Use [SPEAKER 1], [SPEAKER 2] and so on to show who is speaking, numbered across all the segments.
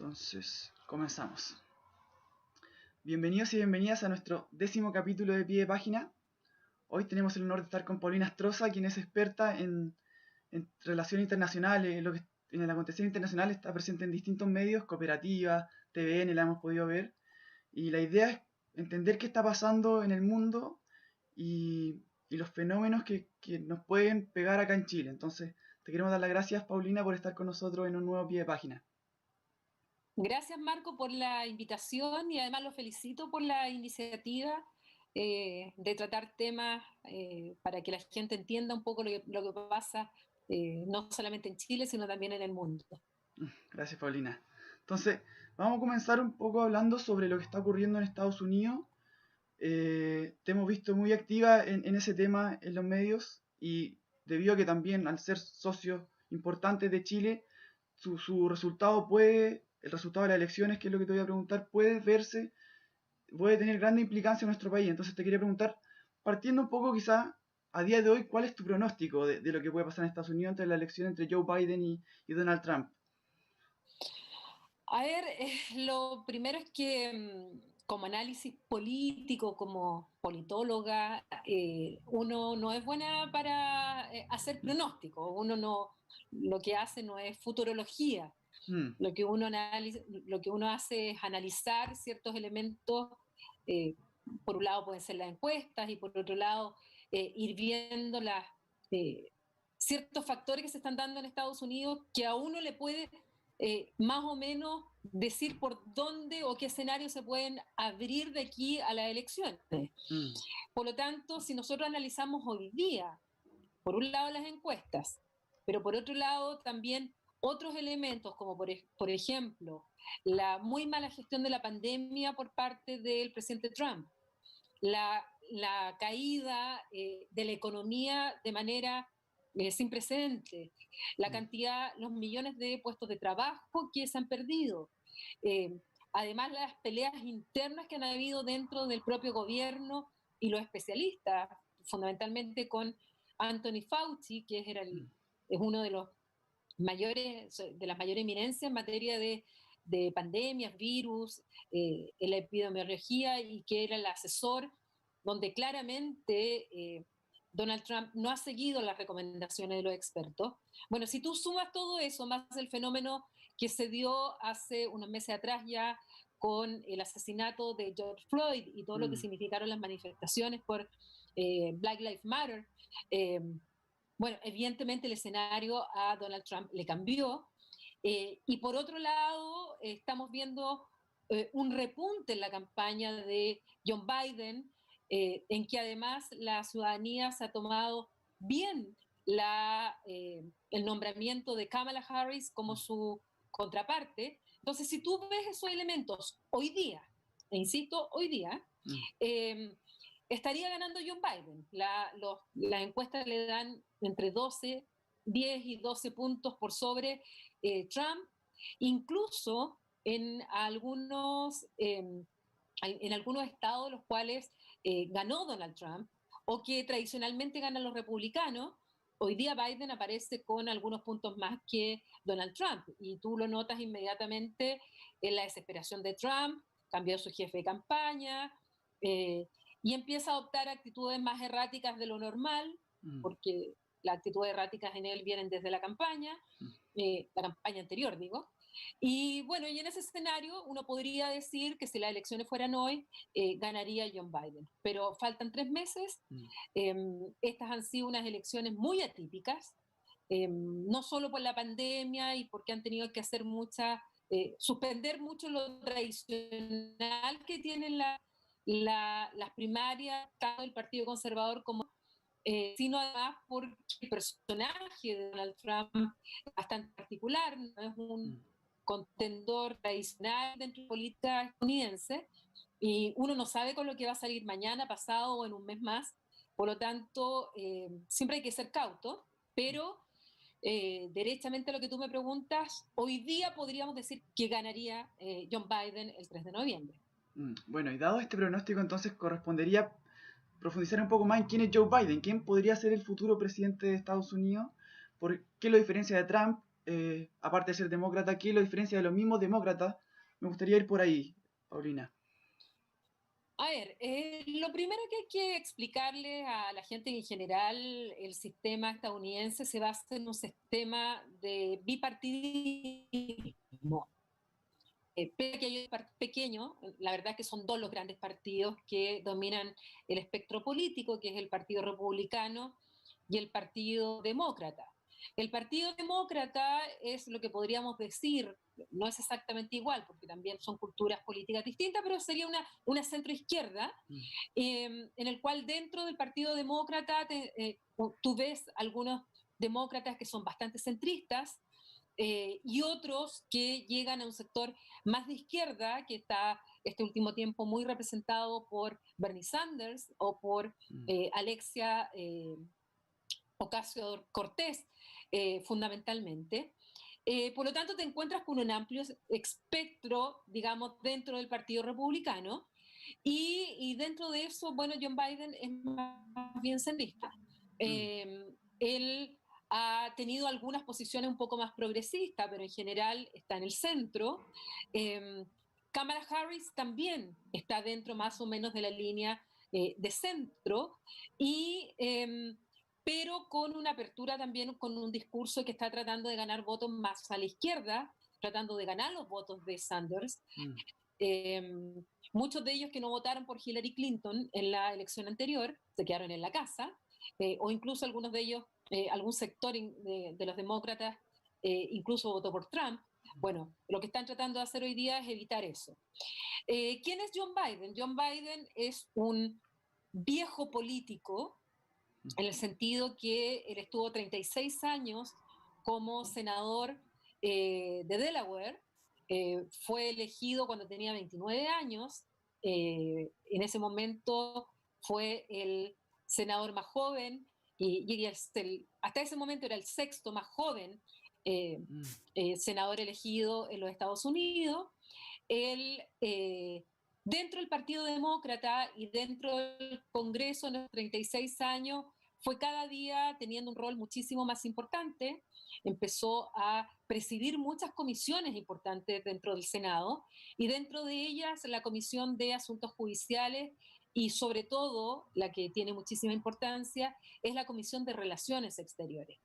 [SPEAKER 1] Entonces, comenzamos. Bienvenidos y bienvenidas a nuestro 10º capítulo de Pie de Página. Hoy tenemos el honor de estar con Paulina Astroza, quien es experta en relaciones internacionales, en el acontecer internacional, está presente en distintos medios, Cooperativa, TVN, la hemos podido ver. Y la idea es entender qué está pasando en el mundo y los fenómenos que nos pueden pegar acá en Chile. Entonces, te queremos dar las gracias, Paulina, por estar con nosotros en un nuevo Pie de Página.
[SPEAKER 2] Gracias, Marco, por la invitación y además lo felicito por la iniciativa de tratar temas para que la gente entienda un poco lo que pasa, no solamente en Chile, sino también en el mundo.
[SPEAKER 1] Gracias, Paulina. Entonces, vamos a comenzar un poco hablando sobre lo que está ocurriendo en Estados Unidos. Te hemos visto muy activa en ese tema en los medios y debido a que también al ser socios importantes de Chile, su resultado el resultado de las elecciones, que es lo que te voy a preguntar, puede tener grande implicancia en nuestro país. Entonces te quería preguntar, partiendo un poco quizá a día de hoy, ¿cuál es tu pronóstico de lo que puede pasar en Estados Unidos entre la elección entre Joe Biden y Donald Trump?
[SPEAKER 2] A ver, lo primero es que como análisis político, como politóloga, uno no es buena para hacer pronóstico, lo que hace no es futurología. Lo que uno hace es analizar ciertos elementos, eh, por un lado pueden ser las encuestas y por otro lado ir viendo ciertos factores que se están dando en Estados Unidos que a uno le puede más o menos decir por dónde o qué escenarios se pueden abrir de aquí a las elecciones. Por lo tanto, si nosotros analizamos hoy día, por un lado las encuestas, pero por otro lado también otros elementos, como por ejemplo la muy mala gestión de la pandemia por parte del presidente Trump, la caída de la economía de manera sin precedentes, la cantidad, los millones de puestos de trabajo que se han perdido, además las peleas internas que han habido dentro del propio gobierno y los especialistas, fundamentalmente con Anthony Fauci, que es uno de las mayores eminencias en materia de pandemias, virus, en la epidemiología, y que era el asesor donde claramente Donald Trump no ha seguido las recomendaciones de los expertos. Bueno, si tú sumas todo eso, más el fenómeno que se dio hace unos meses atrás ya con el asesinato de George Floyd y todo lo que significaron las manifestaciones por Black Lives Matter, bueno, evidentemente el escenario a Donald Trump le cambió. Y por otro lado, estamos viendo un repunte en la campaña de John Biden, en que además la ciudadanía se ha tomado bien el nombramiento de Kamala Harris como su contraparte. Entonces, si tú ves esos elementos hoy día, e insisto, hoy día, estaría ganando John Biden. Las encuestas le dan entre 10 y 12 puntos por sobre Trump, incluso en algunos estados los cuales ganó Donald Trump o que tradicionalmente ganan los republicanos. Hoy día Biden aparece con algunos puntos más que Donald Trump y tú lo notas inmediatamente en la desesperación de Trump, cambió su jefe de campaña y empieza a adoptar actitudes más erráticas de lo normal, porque las actitudes erráticas en él vienen desde la campaña anterior, digo. Y bueno, y en ese escenario uno podría decir que si las elecciones fueran hoy, ganaría John Biden. Pero faltan 3 meses. Estas han sido unas elecciones muy atípicas, no solo por la pandemia y porque han tenido que hacer suspender mucho lo tradicional que tienen las primarias, tanto el Partido Conservador como sino además porque el personaje de Donald Trump es bastante particular, no es un contendor tradicional dentro de la política estadounidense, y uno no sabe con lo que va a salir mañana, pasado o en un mes más. Por lo tanto, siempre hay que ser cauto, pero derechamente a lo que tú me preguntas, hoy día podríamos decir que ganaría John Biden el 3 de noviembre.
[SPEAKER 1] Bueno, y dado este pronóstico, entonces correspondería profundizar un poco más en quién es Joe Biden, quién podría ser el futuro presidente de Estados Unidos, por qué lo diferencia de Trump, aparte de ser demócrata, ¿qué lo diferencia de los mismos demócratas? Me gustaría ir por ahí, Paulina.
[SPEAKER 2] A ver, lo primero que hay que explicarle a la gente en general, el sistema estadounidense se basa en un sistema de bipartidismo. Pero que hay un partido pequeño, la verdad es que son dos los grandes partidos que dominan el espectro político, que es el Partido Republicano y el Partido Demócrata. El Partido Demócrata es lo que podríamos decir, no es exactamente igual, porque también son culturas políticas distintas, pero sería una centroizquierda, en el cual dentro del Partido Demócrata tú ves algunos demócratas que son bastante centristas, y otros que llegan a un sector más de izquierda, que está este último tiempo muy representado por Bernie Sanders o por Alexia Ocasio-Cortez, fundamentalmente. Por lo tanto, te encuentras con un amplio espectro, digamos, dentro del Partido Republicano, y dentro de eso, bueno, John Biden es más bien centrista. Él ha tenido algunas posiciones un poco más progresistas, pero en general está en el centro. Kamala Harris también está dentro más o menos de la línea de centro, y pero con una apertura también, con un discurso que está tratando de ganar votos más a la izquierda, tratando de ganar los votos de Sanders. Eh, Muchos de ellos que no votaron por Hillary Clinton en la elección anterior se quedaron en la casa, o incluso algunos de ellos, algún sector de los demócratas, incluso votó por Trump. Bueno, lo que están tratando de hacer hoy día es evitar eso. ¿Quién es John Biden? John Biden es un viejo político, en el sentido que él estuvo 36 años como senador de Delaware, fue elegido cuando tenía 29 años, en ese momento fue el senador más joven y hasta ese momento era el sexto más joven senador elegido en los Estados Unidos. Él, dentro del Partido Demócrata y dentro del Congreso en los 36 años, fue cada día teniendo un rol muchísimo más importante. Empezó a presidir muchas comisiones importantes dentro del Senado, y dentro de ellas la Comisión de Asuntos Judiciales, y sobre todo la que tiene muchísima importancia es la Comisión de Relaciones Exteriores.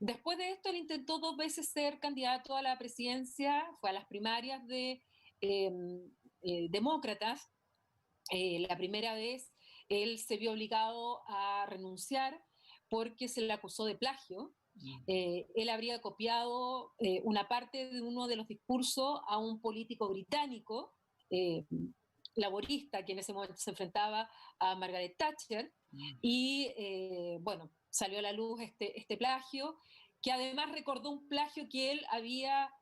[SPEAKER 2] Después de esto, él intentó 2 veces ser candidato a la presidencia, fue a las primarias de eh, demócratas. La primera vez él se vio obligado a renunciar porque se le acusó de plagio. Él habría copiado una parte de uno de los discursos a un político británico, laborista, que en ese momento se enfrentaba a Margaret Thatcher, y bueno, salió a la luz este plagio, que además recordó un plagio que él había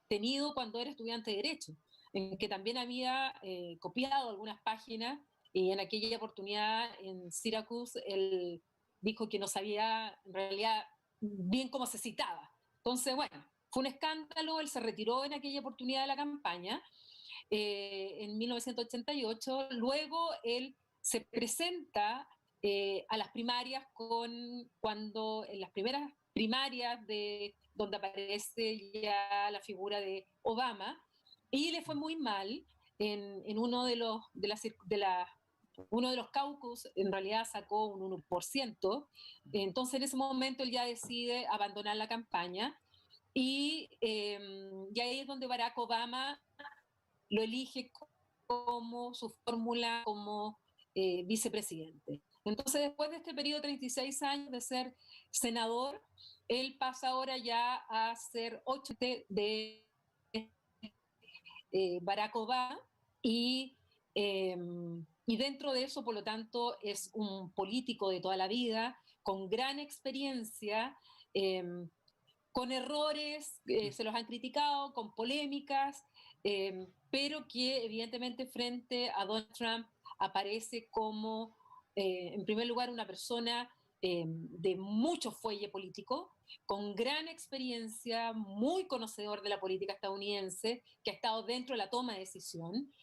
[SPEAKER 2] tenido cuando era estudiante de Derecho, en que también había copiado algunas páginas, y en aquella oportunidad en Syracuse él dijo que no sabía en realidad bien cómo se citaba. Entonces, bueno, fue un escándalo, él se retiró en aquella oportunidad de la campaña, en 1988, luego él se presenta a las primarias cuando en las primeras primarias donde aparece ya la figura de Obama, y le fue muy mal en uno uno de los caucus, en realidad sacó un 1%, entonces en ese momento él ya decide abandonar la campaña, y ahí es donde Barack Obama lo elige como su fórmula como vicepresidente. Entonces, después de este periodo de 36 años de ser senador, él pasa ahora ya a ser 8 de Barack Obama, y, eh, y dentro de eso, por lo tanto, es un político de toda la vida, con gran experiencia, eh, con errores, se los han criticado, con polémicas, pero que evidentemente frente a Donald Trump aparece como, en primer lugar, una persona de mucho fuelle político, con gran experiencia, muy conocedor de la política estadounidense, que ha estado dentro de la toma de decisión,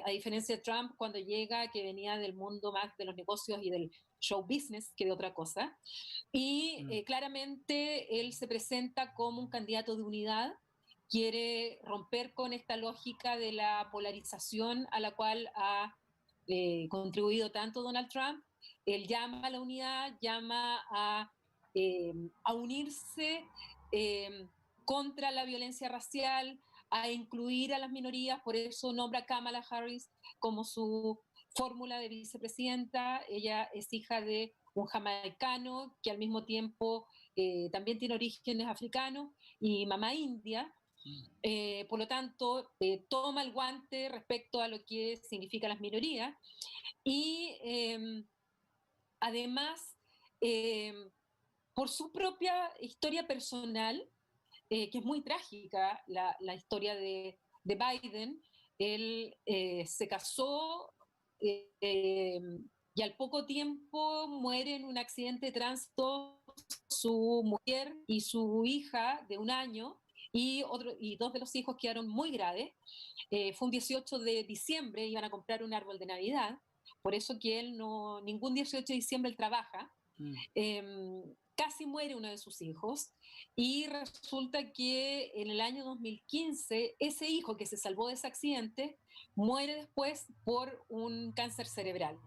[SPEAKER 2] a diferencia de Trump cuando llega, que venía del mundo más de los negocios y del show business que de otra cosa. Y claramente él se presenta como un candidato de unidad, quiere romper con esta lógica de la polarización a la cual ha contribuido tanto Donald Trump. Él llama a la unidad, llama a unirse contra la violencia racial, a incluir a las minorías, por eso nombra a Kamala Harris como su fórmula de vicepresidenta. Ella es hija de un jamaicano que al mismo tiempo también tiene orígenes africanos y mamá india. Por lo tanto, toma el guante respecto a lo que significan las minorías y además, por su propia historia personal, que es muy trágica, la historia de Biden. Él se casó y al poco tiempo muere en un accidente de tránsito su mujer y su hija de 1 año, y 2 de los hijos quedaron muy graves. Fue un 18 de diciembre, iban a comprar un árbol de Navidad, por eso que él ningún 18 de diciembre él trabaja. Casi muere uno de sus hijos y resulta que en el año 2015 ese hijo que se salvó de ese accidente muere después por un cáncer cerebral.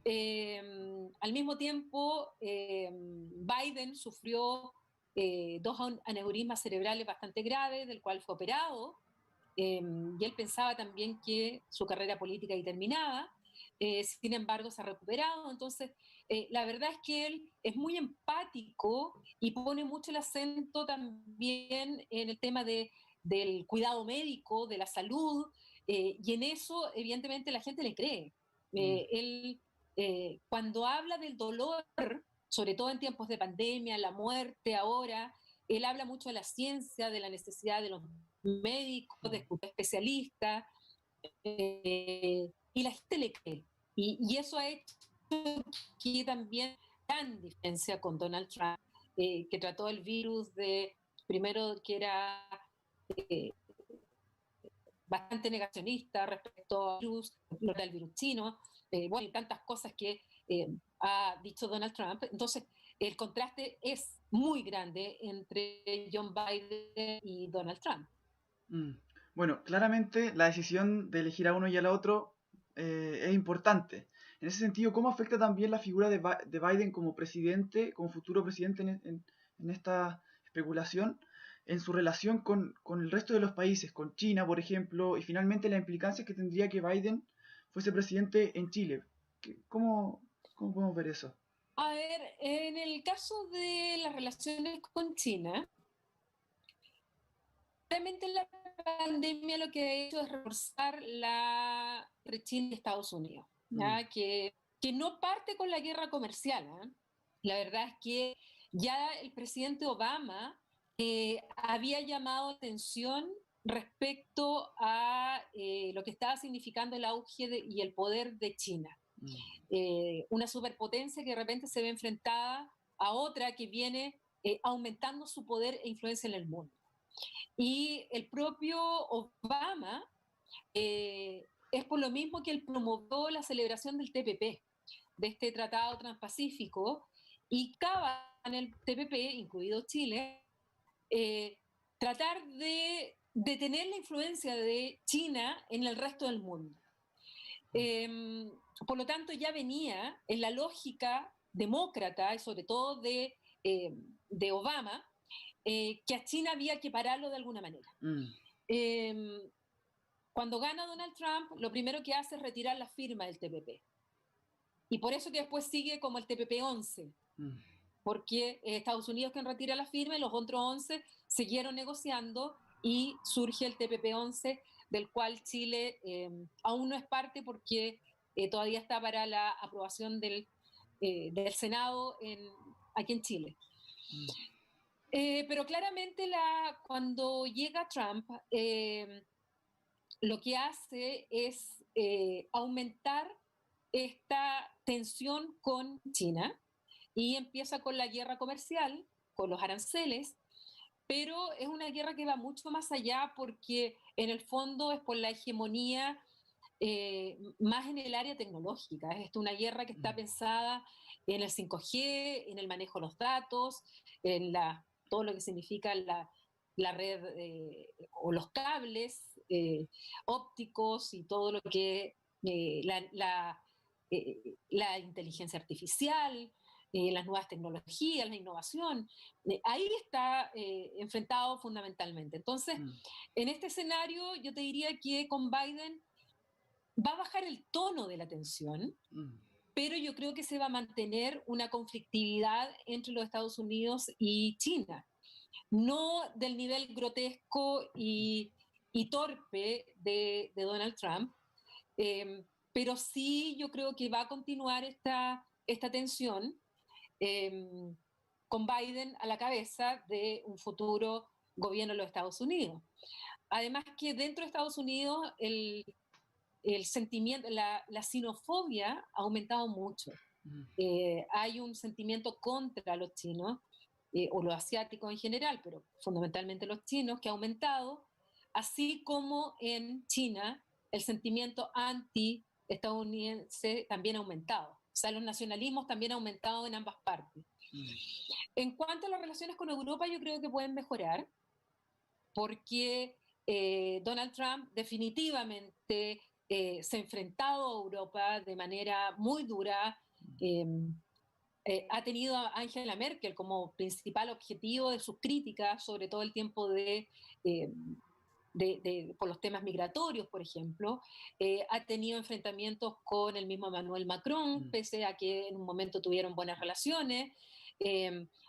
[SPEAKER 2] Al mismo tiempo, Biden sufrió 2 aneurismas cerebrales bastante graves, del cual fue operado, y él pensaba también que su carrera política ahí terminaba. Sin embargo, se ha recuperado. Entonces, la verdad es que él es muy empático y pone mucho el acento también en el tema del cuidado médico, de la salud, y en eso, evidentemente, la gente le cree. Él, cuando habla del dolor, sobre todo en tiempos de pandemia, la muerte ahora, él habla mucho de la ciencia, de la necesidad de los médicos, de especialistas, y la gente le cree. Y eso ha hecho que también gran diferencia con Donald Trump, que trató el virus primero que era eh, bastante negacionista respecto al virus, lo del virus chino, bueno, y tantas cosas que ha dicho Donald Trump. Entonces, el contraste es muy grande entre John Biden y Donald Trump.
[SPEAKER 1] Bueno, claramente la decisión de elegir a uno y al otro es importante. En ese sentido, ¿cómo afecta también la figura de Biden como presidente, como futuro presidente en esta especulación, en su relación con el resto de los países, con China, por ejemplo, y finalmente la implicancia que tendría que Biden fuese presidente en Chile? ¿Cómo podemos ver eso?
[SPEAKER 2] A ver, en el caso de las relaciones con China, realmente la pandemia lo que ha hecho es reforzar la entre China y Estados Unidos, ¿ya? Que no parte con la guerra comercial, ¿eh? La verdad es que ya el presidente Obama había llamado atención respecto a lo que estaba significando el auge y el poder de China. Una superpotencia que de repente se ve enfrentada a otra que viene aumentando su poder e influencia en el mundo. Y el propio Obama es por lo mismo que él promovió la celebración del TPP, de este Tratado Transpacífico, y cada en el TPP, incluido Chile, tratar de detener la influencia de China en el resto del mundo. Por lo tanto, ya venía en la lógica demócrata y sobre todo de Obama, que a China había que pararlo de alguna manera. Cuando gana Donald Trump, lo primero que hace es retirar la firma del TPP. Y por eso que después sigue como el TPP-11, porque Estados Unidos quien retira la firma y los otros 11 siguieron negociando y surge el TPP-11, del cual Chile aún no es parte porque todavía está para la aprobación del Senado aquí en Chile. Pero claramente cuando llega Trump, lo que hace es aumentar esta tensión con China y empieza con la guerra comercial, con los aranceles, pero es una guerra que va mucho más allá porque en el fondo es por la hegemonía más en el área tecnológica. Es una guerra que está pensada en el 5G, en el manejo de los datos, en todo lo que significa la red o los cables ópticos y todo lo que la inteligencia artificial, las nuevas tecnologías, la innovación, ahí está enfrentado fundamentalmente. Entonces, en este escenario yo te diría que con Biden va a bajar el tono de la tensión, pero yo creo que se va a mantener una conflictividad entre los Estados Unidos y China, no del nivel grotesco y torpe de Donald Trump, pero sí yo creo que va a continuar esta tensión eh, con Biden a la cabeza de un futuro gobierno de los Estados Unidos. Además que dentro de Estados Unidos el sentimiento, la xenofobia ha aumentado mucho. Hay un sentimiento contra los chinos, o los asiáticos en general, pero fundamentalmente los chinos, que ha aumentado, así como en China el sentimiento anti-estadounidense también ha aumentado. O sea, los nacionalismos también han aumentado en ambas partes. En cuanto a las relaciones con Europa, yo creo que pueden mejorar, porque Donald Trump definitivamente se ha enfrentado a Europa de manera muy dura. Ha tenido a Angela Merkel como principal objetivo de sus críticas, sobre todo el tiempo por los temas migratorios, por ejemplo. Ha tenido enfrentamientos con el mismo Emmanuel Macron, pese a que en un momento tuvieron buenas relaciones.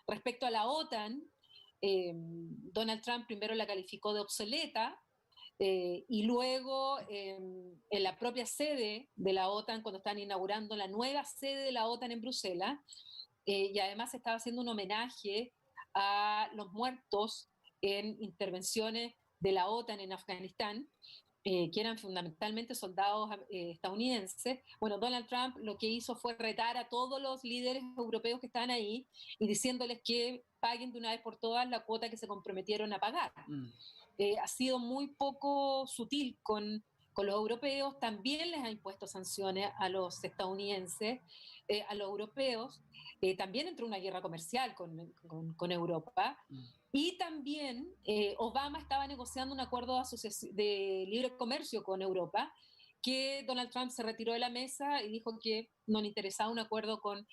[SPEAKER 2] Respecto a la OTAN, Donald Trump primero la calificó de obsoleta, y luego en la propia sede de la OTAN, cuando están inaugurando la nueva sede de la OTAN en Bruselas, y además se estaba haciendo un homenaje a los muertos en intervenciones de la OTAN en Afganistán, que eran fundamentalmente soldados estadounidenses. Bueno, Donald Trump lo que hizo fue retar a todos los líderes europeos que estaban ahí y diciéndoles que paguen de una vez por todas la cuota que se comprometieron a pagar. Ha sido muy poco sutil con los europeos, también les ha impuesto sanciones a los estadounidenses, a los europeos, también entró una guerra comercial con Europa. Y también Obama estaba negociando un acuerdo de libre comercio con Europa, que Donald Trump se retiró de la mesa y dijo que no le interesaba un acuerdo con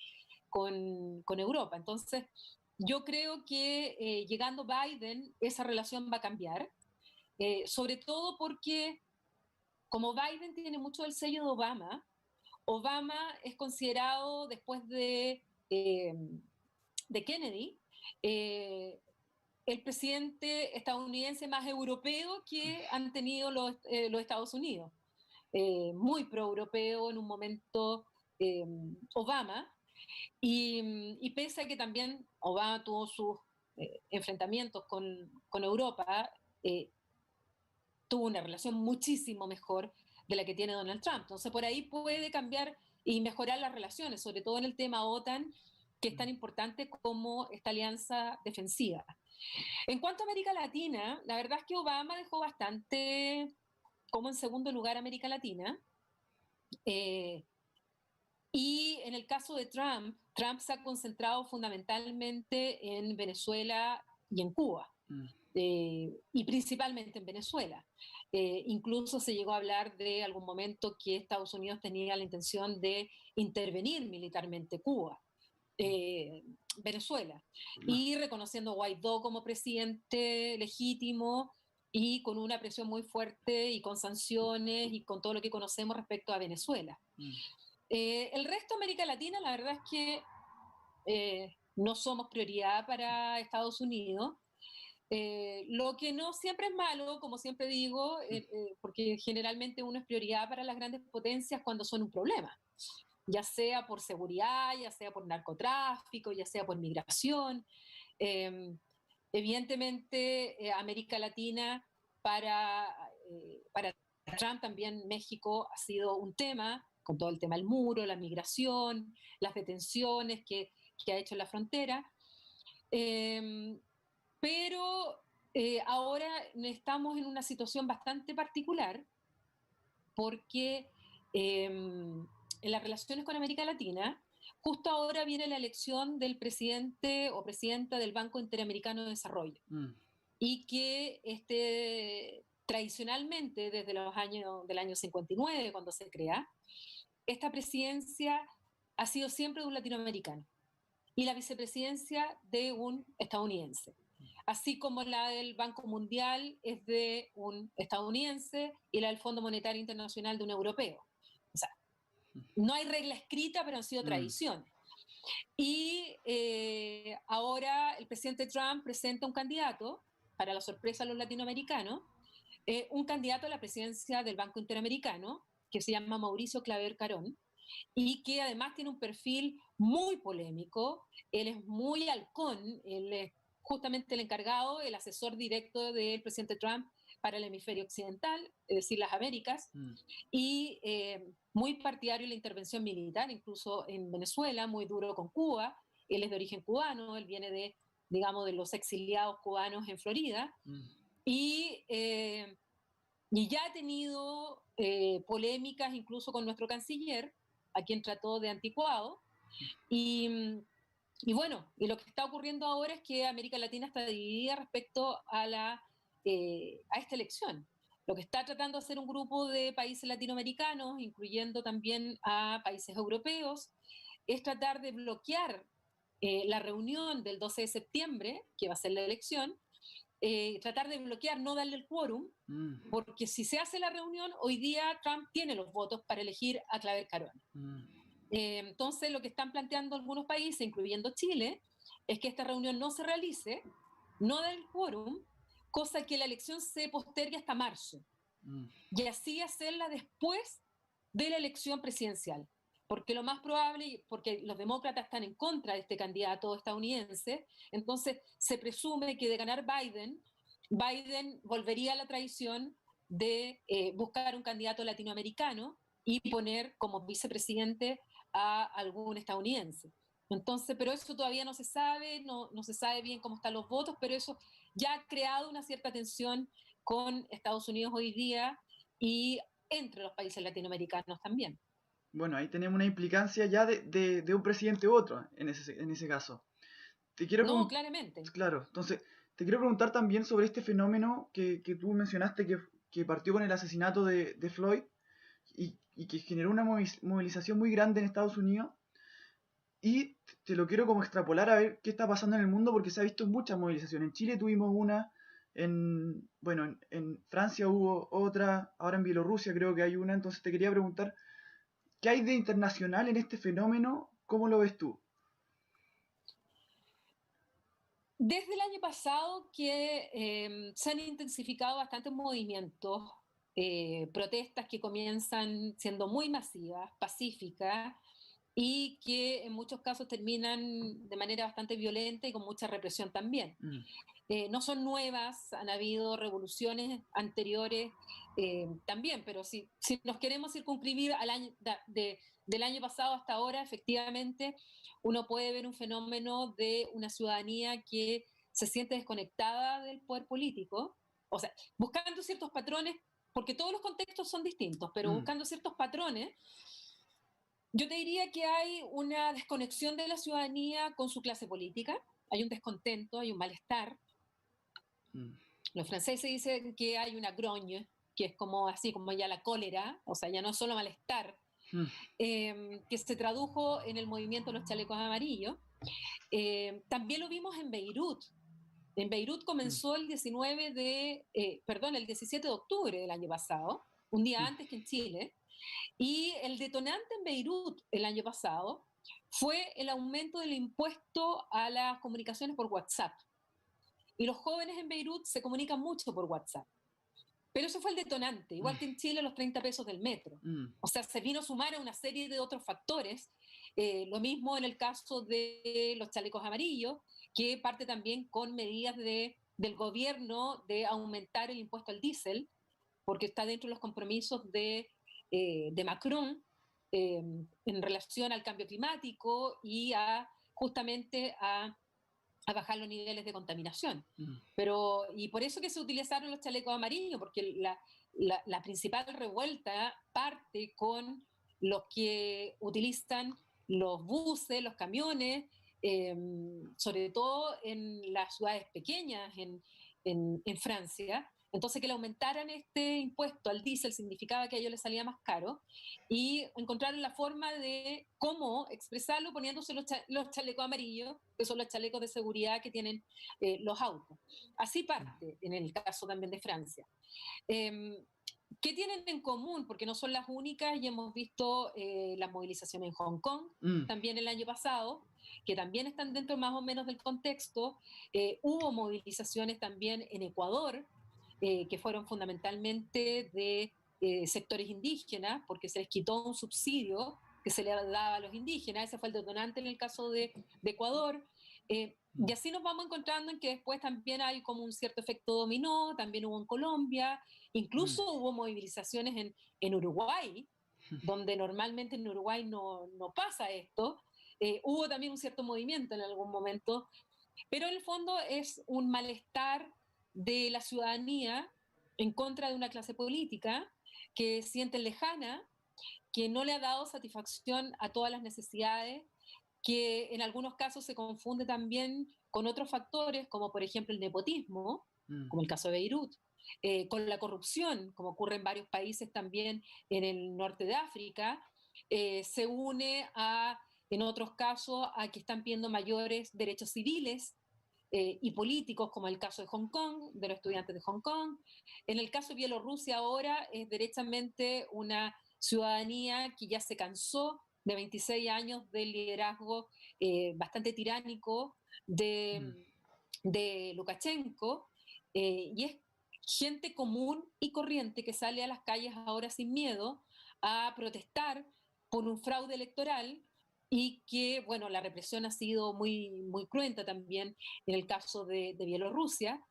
[SPEAKER 2] Europa. Entonces, yo creo que llegando Biden, esa relación va a cambiar, sobre todo porque como Biden tiene mucho el sello de Obama, Obama es considerado después de Kennedy el presidente estadounidense más europeo que han tenido los Estados Unidos. Muy pro-europeo en un momento Obama, y pese a que también Obama tuvo sus enfrentamientos con Europa, tuvo una relación muchísimo mejor de la que tiene Donald Trump. Entonces por ahí puede cambiar y mejorar las relaciones, sobre todo en el tema OTAN, que es tan importante como esta alianza defensiva. En cuanto a América Latina, la verdad es que Obama dejó bastante como en segundo lugar América Latina. Y en el caso de Trump, Trump se ha concentrado fundamentalmente en Venezuela y en Cuba, y principalmente en Venezuela. Incluso se llegó a hablar de algún momento que Estados Unidos tenía la intención de intervenir militarmente Cuba. Venezuela, y reconociendo a Guaidó como presidente legítimo y con una presión muy fuerte y con sanciones y con todo lo que conocemos respecto a Venezuela. El resto de América Latina, la verdad es que no somos prioridad para Estados Unidos. Lo que no siempre es malo, como siempre digo, porque generalmente uno es prioridad para las grandes potencias cuando son un problema, ya sea por seguridad, ya sea por narcotráfico, ya sea por migración. Evidentemente, América Latina para Trump también México ha sido un tema, con todo el tema del muro, la migración, las detenciones que ha hecho en la frontera. Pero ahora estamos en una situación bastante particular porque en las relaciones con América Latina, justo ahora viene la elección del presidente o presidenta del Banco Interamericano de Desarrollo, y que tradicionalmente, desde los años del año 59, cuando se crea, esta presidencia ha sido siempre de un latinoamericano y la vicepresidencia de un estadounidense. Así como la del Banco Mundial es de un estadounidense y la del Fondo Monetario Internacional de un europeo. O sea, no hay regla escrita, pero han sido tradiciones. Y ahora el presidente Trump presenta un candidato, para la sorpresa de los latinoamericanos, un candidato a la presidencia del Banco Interamericano, que se llama Mauricio Claver Carón, y que además tiene un perfil muy polémico. Él es muy halcón, él es justamente el encargado, el asesor directo del presidente Trump para el hemisferio occidental, es decir, las Américas, y muy partidario de la intervención militar, incluso en Venezuela, muy duro con Cuba. Él es de origen cubano, él viene de, digamos, de los exiliados cubanos en Florida, y ya ha tenido polémicas incluso con nuestro canciller, a quien trató de anticuado, y bueno, y lo que está ocurriendo ahora es que América Latina está dividida respecto a esta elección. Lo que está tratando de hacer un grupo de países latinoamericanos, incluyendo también a países europeos, es tratar de bloquear la reunión del 12 de septiembre, que va a ser la elección, tratar de bloquear, no darle el quórum, porque si se hace la reunión, hoy día Trump tiene los votos para elegir a Claver Carón. Entonces, lo que están planteando algunos países, incluyendo Chile, es que esta reunión no se realice, no da el quórum, cosa que la elección se postergue hasta marzo, y así hacerla después de la elección presidencial. Porque lo más probable, porque los demócratas están en contra de este candidato estadounidense, entonces se presume que de ganar Biden, Biden volvería a la tradición de buscar un candidato latinoamericano y poner como vicepresidente a algún estadounidense. Entonces, pero eso todavía no se sabe, no se sabe bien cómo están los votos, pero eso ya ha creado una cierta tensión con Estados Unidos hoy día y entre los países latinoamericanos también.
[SPEAKER 1] Bueno, ahí tenemos una implicancia ya de un presidente u otro en ese caso. Te quiero
[SPEAKER 2] No, claramente.
[SPEAKER 1] Claro, entonces, te quiero preguntar también sobre este fenómeno que tú mencionaste que partió con el asesinato de Floyd y que generó una movilización muy grande en Estados Unidos. Y te lo quiero como extrapolar a ver qué está pasando en el mundo, porque se ha visto muchas movilizaciones. En Chile tuvimos una, en Francia hubo otra, ahora en Bielorrusia creo que hay una. Entonces te quería preguntar, ¿qué hay de internacional en este fenómeno? ¿Cómo lo ves tú?
[SPEAKER 2] Desde el año pasado que se han intensificado bastantes movimientos, protestas que comienzan siendo muy masivas, pacíficas, y que en muchos casos terminan de manera bastante violenta y con mucha represión también. No son nuevas, han habido revoluciones anteriores también, pero si nos queremos circunscribir al año, del año pasado hasta ahora, efectivamente, uno puede ver un fenómeno de una ciudadanía que se siente desconectada del poder político, o sea, buscando ciertos patrones, porque todos los contextos son distintos, pero buscando ciertos patrones. Yo te diría que hay una desconexión de la ciudadanía con su clase política, hay un descontento, hay un malestar. Los franceses dicen que hay una grogne, que es como así, como ya la cólera, o sea, ya no es solo malestar, que se tradujo en el movimiento de los chalecos amarillos. También lo vimos en Beirut. En Beirut comenzó el 17 de octubre del año pasado, un día antes que en Chile, y el detonante en Beirut el año pasado fue el aumento del impuesto a las comunicaciones por WhatsApp. Y los jóvenes en Beirut se comunican mucho por WhatsApp. Pero eso fue el detonante, igual que en Chile los 30 pesos del metro. O sea, se vino a sumar a una serie de otros factores. Lo mismo en el caso de los chalecos amarillos, que parte también con medidas del gobierno de aumentar el impuesto al diésel, porque está dentro de los compromisos de Macron en relación al cambio climático y justamente a bajar los niveles de contaminación. Y por eso que se utilizaron los chalecos amarillos, porque la principal revuelta parte con los que utilizan los buses, los camiones, sobre todo en las ciudades pequeñas en Francia. Entonces, que le aumentaran este impuesto al diésel significaba que a ellos les salía más caro y encontraron la forma de cómo expresarlo poniéndose los chalecos amarillos, que son los chalecos de seguridad que tienen los autos. Así parte en el caso también de Francia. Eh, ¿Qué tienen en común? Porque no son las únicas y hemos visto las movilizaciones en Hong Kong también el año pasado, que también están dentro más o menos del contexto. Hubo movilizaciones también en Ecuador, que fueron fundamentalmente de sectores indígenas, porque se les quitó un subsidio que se le daba a los indígenas. Ese fue el detonante en el caso de Ecuador. Y así nos vamos encontrando en que después también hay como un cierto efecto dominó, también hubo en Colombia, incluso hubo movilizaciones en Uruguay, donde normalmente en Uruguay no pasa esto. Hubo también un cierto movimiento en algún momento, pero en el fondo es un malestar de la ciudadanía en contra de una clase política que sienten lejana, que no le ha dado satisfacción a todas las necesidades, que en algunos casos se confunde también con otros factores, como por ejemplo el nepotismo, como el caso de Beirut, con la corrupción, como ocurre en varios países también en el norte de África, se une en otros casos, a que están pidiendo mayores derechos civiles y políticos, como el caso de Hong Kong, de los estudiantes de Hong Kong. En el caso de Bielorrusia ahora es derechamente una ciudadanía que ya se cansó de 26 años del liderazgo bastante tiránico de Lukashenko, y es gente común y corriente que sale a las calles ahora sin miedo a protestar por un fraude electoral y que, bueno, la represión ha sido muy cruenta también en el caso de Bielorrusia.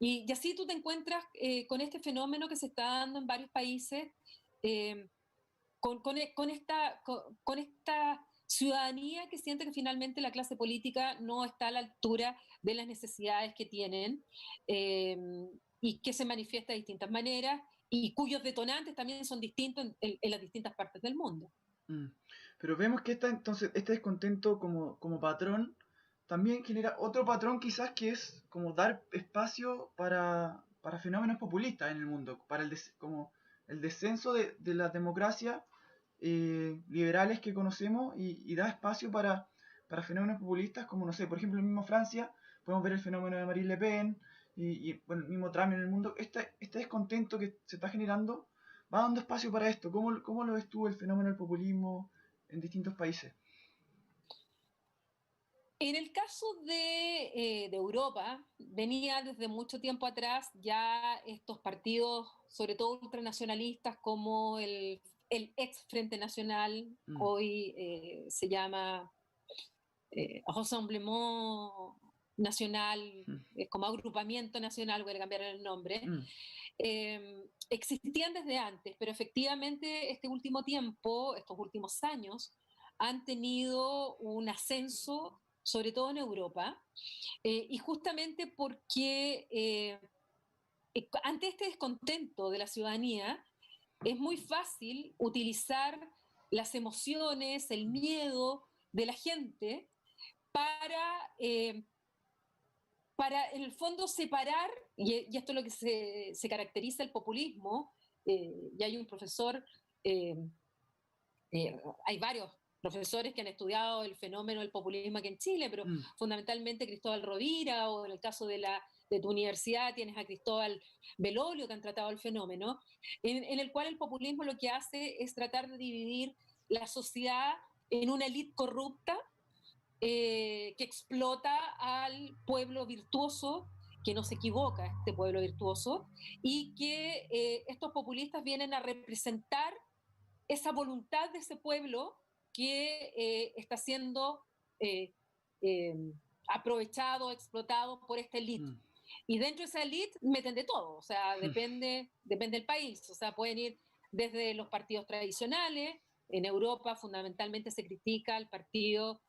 [SPEAKER 2] Y así tú te encuentras con este fenómeno que se está dando en varios países, eh, con esta ciudadanía que siente que finalmente la clase política no está a la altura de las necesidades que tienen, eh, y que se manifiesta de distintas maneras y cuyos detonantes también son distintos en las distintas partes del mundo.
[SPEAKER 1] Pero vemos que entonces, este descontento como patrón también genera otro patrón quizás que es como dar espacio para fenómenos populistas en el mundo, para como el descenso de las democracias liberales que conocemos y da espacio para fenómenos populistas como, no sé, por ejemplo, en el mismo Francia, podemos ver el fenómeno de Marine Le Pen bueno, el mismo Trump en el mundo. Este descontento que se está generando va dando espacio para esto. ¿Cómo lo ves tú el fenómeno del populismo en distintos países?
[SPEAKER 2] En el caso de Europa, venía desde mucho tiempo atrás ya estos partidos, sobre todo ultranacionalistas, como el ex Frente Nacional, hoy se llama Rassemblement Nacional, como agrupamiento nacional, voy a cambiar el nombre. Existían desde antes, pero efectivamente este último tiempo, estos últimos años, han tenido un ascenso, sobre todo en Europa, y justamente porque ante este descontento de la ciudadanía, es muy fácil utilizar las emociones, el miedo de la gente para para en el fondo separar, y esto es lo que se caracteriza el populismo, y hay un profesor, eh, hay varios profesores que han estudiado el fenómeno del populismo aquí en Chile, pero fundamentalmente Cristóbal Rovira, o en el caso de tu universidad tienes a Cristóbal Belolio, que han tratado el fenómeno, en el cual el populismo lo que hace es tratar de dividir la sociedad en una élite corrupta que explota al pueblo virtuoso, que no se equivoca, este pueblo virtuoso, y que estos populistas vienen a representar esa voluntad de ese pueblo que está siendo eh, eh, aprovechado, explotado por esta élite. Y dentro de esa élite meten de todo, o sea, depende del país, o sea, pueden ir desde los partidos tradicionales. En Europa fundamentalmente se critica al Partido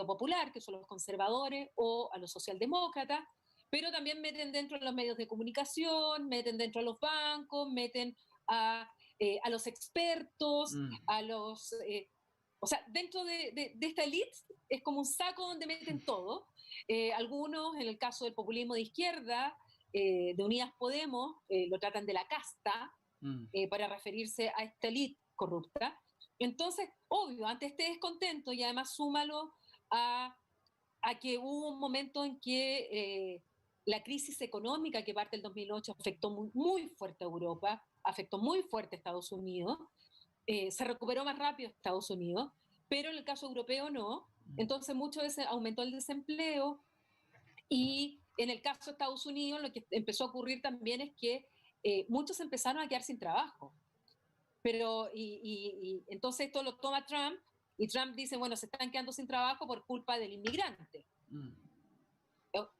[SPEAKER 2] Popular, que son los conservadores, o a los socialdemócratas, pero también meten dentro de los medios de comunicación, meten dentro de los bancos, meten a los expertos, a los o sea, dentro de esta élite es como un saco donde meten todo. Algunos, en el caso del populismo de izquierda, de Unidas Podemos, lo tratan de la casta,
[SPEAKER 1] Mm,
[SPEAKER 2] para referirse a esta élite corrupta. Entonces, obvio, ante este descontento, y además súmalo a, a que hubo un momento en que la crisis económica que parte del 2008 afectó muy, muy fuerte a Europa, afectó muy fuerte a Estados Unidos, se recuperó más rápido Estados Unidos, pero en el caso europeo no.
[SPEAKER 1] mm,
[SPEAKER 2] Entonces, mucho de ese aumentó el desempleo, y en el caso de Estados Unidos, lo que empezó a ocurrir también es que muchos empezaron a quedar sin trabajo. Pero, entonces esto lo toma Trump, y Trump dice, bueno, se están quedando sin trabajo por culpa del inmigrante.
[SPEAKER 1] mm,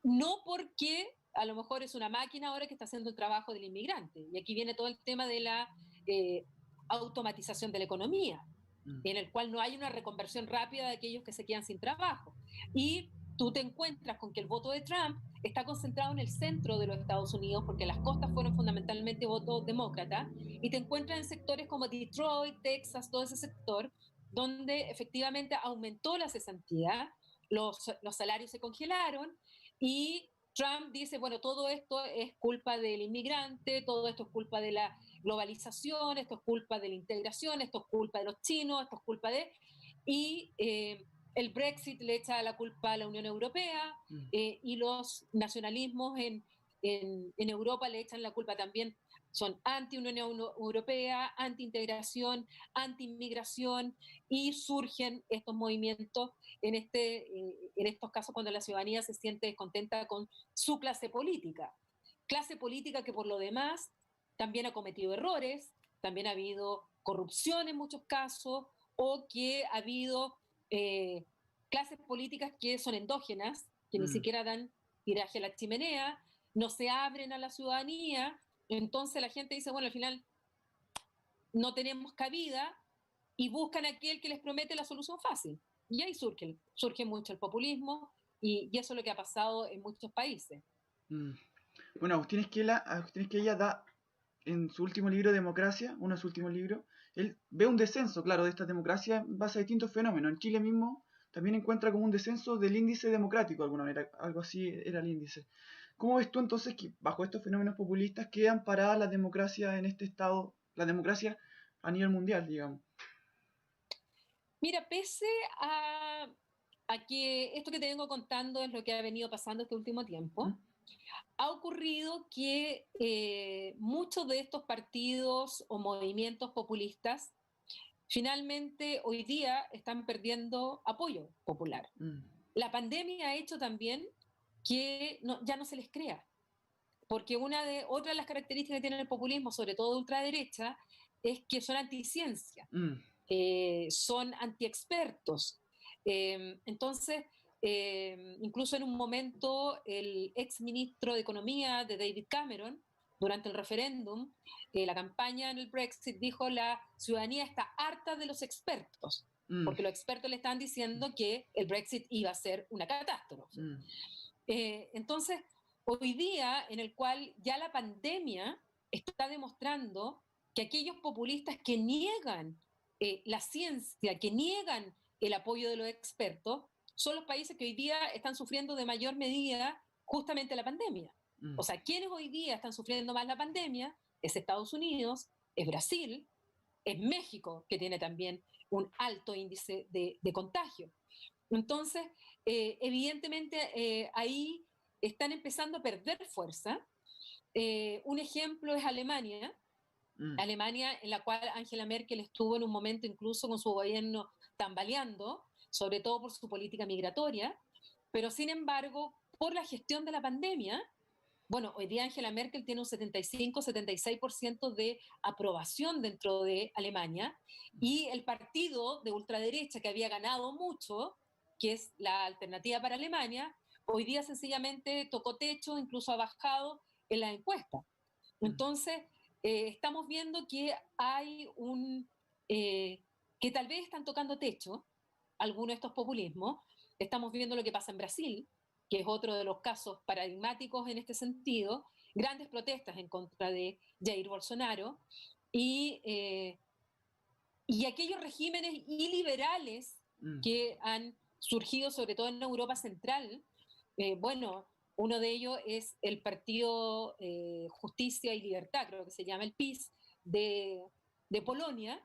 [SPEAKER 2] No porque a lo mejor es una máquina ahora que está haciendo el trabajo del inmigrante. Y aquí viene todo el tema de la eh, automatización de la economía,
[SPEAKER 1] mm,
[SPEAKER 2] en el cual no hay una reconversión rápida de aquellos que se quedan sin trabajo. Y tú te encuentras con que el voto de Trump está concentrado en el centro de los Estados Unidos, porque las costas fueron fundamentalmente voto demócrata, y te encuentras en sectores como Detroit, Texas, todo ese sector, donde efectivamente aumentó la cesantía, los salarios se congelaron, y Trump dice, bueno, todo esto es culpa del inmigrante, todo esto es culpa de la globalización, esto es culpa de la integración, esto es culpa de los chinos, esto es culpa de... Y el Brexit le echa la culpa a la Unión Europea,
[SPEAKER 1] mm.
[SPEAKER 2] y los nacionalismos en Europa le echan la culpa también. Son anti-Unión Europea, anti-integración, anti-inmigración, y surgen estos movimientos en estos casos cuando la ciudadanía se siente descontenta con su clase política que por lo demás también ha cometido errores, también ha habido corrupción en muchos casos, o que ha habido eh, clases políticas que son endógenas, que ni
[SPEAKER 1] Mm.
[SPEAKER 2] siquiera dan tiraje a la chimenea, no se abren a la ciudadanía, entonces la gente dice, bueno, al final no tenemos cabida, y buscan a aquel que les promete la solución fácil. Y ahí surge mucho el populismo, y eso es lo que ha pasado en muchos países.
[SPEAKER 1] Mm. Bueno, Agustín Esquella da en su último libro, Democracia, uno de sus últimos libros, él ve un descenso, claro, de esta democracia en base a distintos fenómenos. En Chile mismo también encuentra como un descenso del índice democrático, de alguna manera, algo así era el índice. ¿Cómo ves tú entonces que bajo estos fenómenos populistas quedan paradas las democracias en este estado, la democracia a nivel mundial, digamos?
[SPEAKER 2] Mira, pese a, a que esto que te vengo contando es lo que ha venido pasando este último
[SPEAKER 1] ¿Mm?
[SPEAKER 2] tiempo, ha ocurrido que muchos de estos partidos o movimientos populistas finalmente hoy día están perdiendo apoyo popular.
[SPEAKER 1] Mm,
[SPEAKER 2] La pandemia ha hecho también que ya no se les crea, porque otra de las características que tiene el populismo, sobre todo de ultraderecha, es que son anticiencia,
[SPEAKER 1] mm,
[SPEAKER 2] son antiexpertos. Entonces, incluso en un momento, el ex ministro de Economía de David Cameron, durante el referéndum, la campaña en el Brexit, dijo la ciudadanía está harta de los expertos,
[SPEAKER 1] mm,
[SPEAKER 2] porque los expertos le están diciendo que el Brexit iba a ser una catástrofe.
[SPEAKER 1] mm,
[SPEAKER 2] Entonces, hoy día en el cual ya la pandemia está demostrando que aquellos populistas que niegan la ciencia, que niegan el apoyo de los expertos, son los países que hoy día están sufriendo de mayor medida justamente la pandemia.
[SPEAKER 1] mm,
[SPEAKER 2] O sea, quienes hoy día están sufriendo más la pandemia es Estados Unidos, es Brasil, es México, que tiene también un alto índice de contagio. Entonces, evidentemente, ahí están empezando a perder fuerza. Un ejemplo es Alemania,
[SPEAKER 1] mm,
[SPEAKER 2] Alemania en la cual Angela Merkel estuvo en un momento incluso con su gobierno tambaleando, sobre todo por su política migratoria, pero sin embargo, por la gestión de la pandemia, bueno, hoy día Angela Merkel tiene un 75-76% de aprobación dentro de Alemania, y el partido de ultraderecha que había ganado mucho, que es la Alternativa para Alemania, hoy día sencillamente tocó techo, incluso ha bajado en la encuesta.
[SPEAKER 1] mm,
[SPEAKER 2] Entonces, estamos viendo que hay que tal vez están tocando techo algunos de estos populismos. Estamos viendo lo que pasa en Brasil, que es otro de los casos paradigmáticos en este sentido, grandes protestas en contra de Jair Bolsonaro, y Y aquellos regímenes iliberales
[SPEAKER 1] mm,
[SPEAKER 2] que han surgido sobre todo en Europa Central, bueno, uno de ellos es el Partido Justicia y Libertad, creo que se llama el PiS, de Polonia,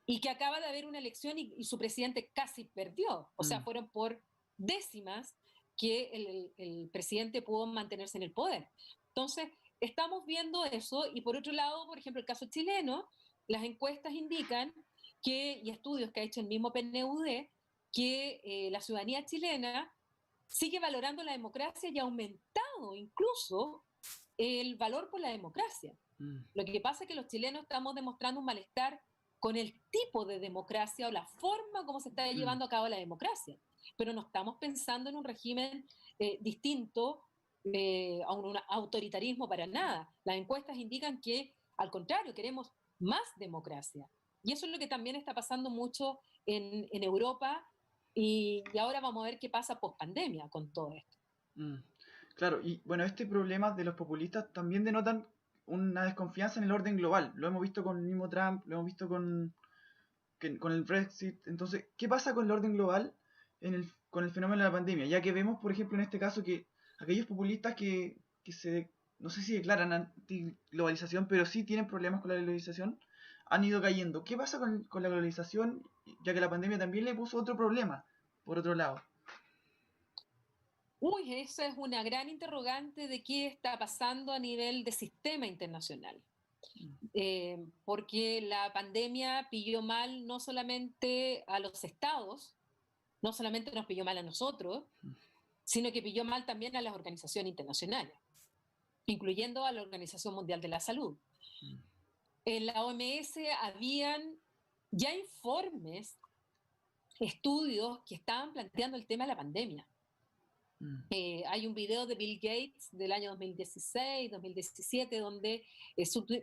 [SPEAKER 2] y que acaba de haber una elección y su presidente casi perdió. O sea,
[SPEAKER 1] mm,
[SPEAKER 2] fueron por décimas que el presidente pudo mantenerse en el poder. Entonces, estamos viendo eso y por otro lado, por ejemplo, el caso chileno, las encuestas indican que, y estudios que ha hecho el mismo PNUD, que la ciudadanía chilena sigue valorando la democracia y ha aumentado incluso el valor por la democracia.
[SPEAKER 1] mm,
[SPEAKER 2] Lo que pasa es que los chilenos estamos demostrando un malestar con el tipo de democracia o la forma como se está
[SPEAKER 1] mm.
[SPEAKER 2] llevando a cabo la democracia, pero no estamos pensando en un régimen distinto, a un autoritarismo para nada. Las encuestas indican que, al contrario, queremos más democracia. Y eso es lo que también está pasando mucho en Europa y ahora vamos a ver qué pasa post pandemia con todo esto.
[SPEAKER 1] Mm. Claro, y bueno, este problema de los populistas también denotan una desconfianza en el orden global. Lo hemos visto con el mismo Trump, lo hemos visto con el Brexit. Entonces, ¿qué pasa con el orden global con el fenómeno de la pandemia? Ya que vemos, por ejemplo, en este caso que aquellos populistas que no sé si declaran anti-globalización, pero sí tienen problemas con la globalización, han ido cayendo. ¿Qué pasa con la globalización? Ya que la pandemia también le puso otro problema, por otro lado.
[SPEAKER 2] Uy, esa es una gran interrogante de qué está pasando a nivel de sistema internacional.
[SPEAKER 1] Mm,
[SPEAKER 2] Porque la pandemia pilló mal no solamente a los estados, no solamente nos pilló mal a nosotros,
[SPEAKER 1] mm,
[SPEAKER 2] sino que pilló mal también a las organizaciones internacionales, incluyendo a la Organización Mundial de la Salud.
[SPEAKER 1] mm,
[SPEAKER 2] En la OMS habían ya informes, estudios que estaban planteando el tema de la pandemia.
[SPEAKER 1] mm,
[SPEAKER 2] Hay un video de Bill Gates del año 2016, 2017, donde